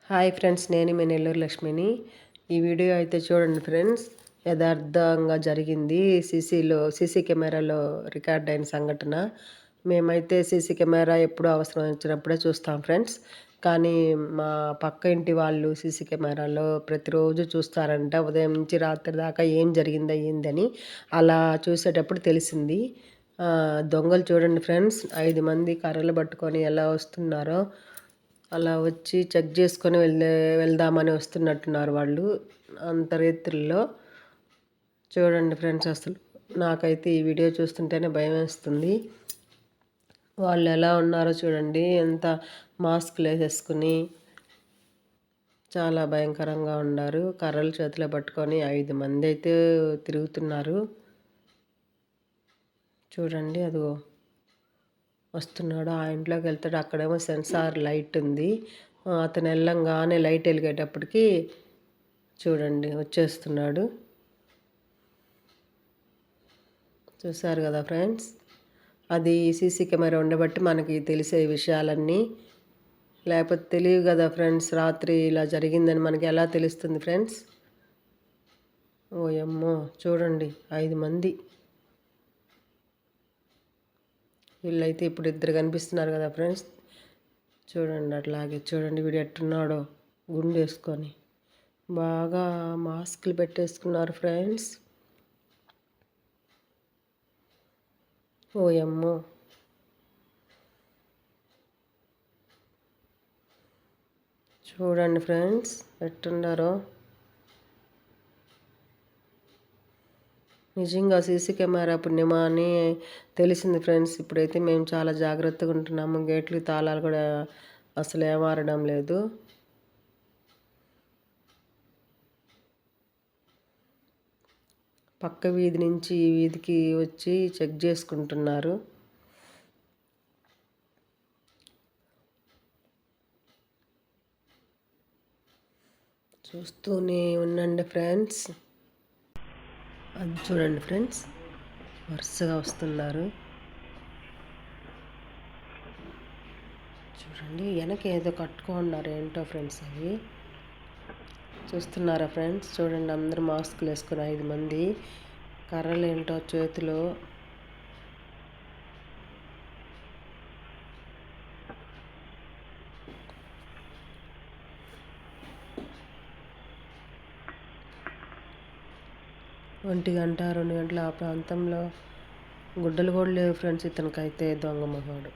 Hi friends, నేను మీ నెల్లూరు లక్ష్మిని. ఈ వీడియో అయితే చూడండి ఫ్రెండ్స్. యథార్థంగా జరిగింది. సీసీ కెమెరాలో రికార్డ్ అయిన సంఘటన. మేమైతే సీసీ కెమెరా ఎప్పుడు అవసరం వచ్చినప్పుడే చూస్తాం ఫ్రెండ్స్. కానీ మా పక్క ఇంటి వాళ్ళు సీసీ కెమెరాలో ప్రతిరోజు చూస్తారంట. ఉదయం నుంచి రాత్రి దాకా ఏం జరిగిందో ఏందని అలా చూసేటప్పుడు తెలిసింది. దొంగలు చూడండి ఫ్రెండ్స్, 5 మంది కర్రలు పట్టుకొని ఎలా వస్తున్నారో. అలా వచ్చి చెక్ చేసుకొని వెళ్దామని వస్తున్నట్టున్నారు వాళ్ళు. అంత రైతుల్లో చూడండి ఫ్రెండ్స్, అసలు నాకైతే ఈ వీడియో చూస్తుంటేనే భయం వేస్తుంది. వాళ్ళు ఎలా ఉన్నారో చూడండి, ఎంత మాస్క్లు వేసేసుకుని చాలా భయంకరంగా ఉన్నారు. కర్రలు చేతిలో పట్టుకొని 5 మంది అయితే తిరుగుతున్నారు. చూడండి, అదిగో వస్తున్నాడు. ఆ ఇంట్లోకి వెళ్తాడు. అక్కడేమో సెన్సార్ లైట్ ఉంది. అతను వెళ్ళంగానే లైట్ వెలిగేటప్పటికి చూడండి వచ్చేస్తున్నాడు. చూసారు కదా ఫ్రెండ్స్, అది సీసీ కెమెరా ఉండబట్టి మనకి తెలిసే విషయాలన్నీ. లేకపోతే తెలియదు కదా ఫ్రెండ్స్, రాత్రి ఇలా జరిగిందని మనకి ఎలా తెలుస్తుంది ఫ్రెండ్స్? ఓయమ్మో, చూడండి 5 మంది. వీళ్ళైతే ఇప్పుడు 2 కనిపిస్తున్నారు కదా ఫ్రెండ్స్. చూడండి, అట్లాగే చూడండి వీడు ఎట్టున్నాడో, గుండు వేసుకొని బాగా మాస్క్లు పెట్టేసుకున్నారు ఫ్రెండ్స్. ఓయమ్మో, చూడండి ఫ్రెండ్స్ ఎట్టున్నారో. నిజంగా సీసీ కెమెరా పుణ్యమా అని తెలిసింది ఫ్రెండ్స్. ఇప్పుడైతే మేము చాలా జాగ్రత్తగా ఉంటున్నాము. గేట్లు తాళాలు కూడా అసలు ఏమారడం లేదు. పక్క వీధి నుంచి ఈ వీధికి వచ్చి చెక్ చేసుకుంటున్నారు. చూస్తూనే ఉండండి ఫ్రెండ్స్. అది చూడండి ఫ్రెండ్స్, వరుసగా వస్తున్నారు. చూడండి, వెనక ఏదో కట్టుకున్నారు, ఏంటో ఫ్రెండ్స్ అవి. చూస్తున్నారా ఫ్రెండ్స్? చూడండి, అందరూ మాస్కులు వేసుకుని 5 మంది. కర్రలు ఏంటో చేతిలో. ఒంటి గంట 2 గంటల ఆ ప్రాంతంలో గుడ్డలు కూడా లేవు ఫ్రెండ్స్. ఇతనికైతే దొంగ మొహాడు.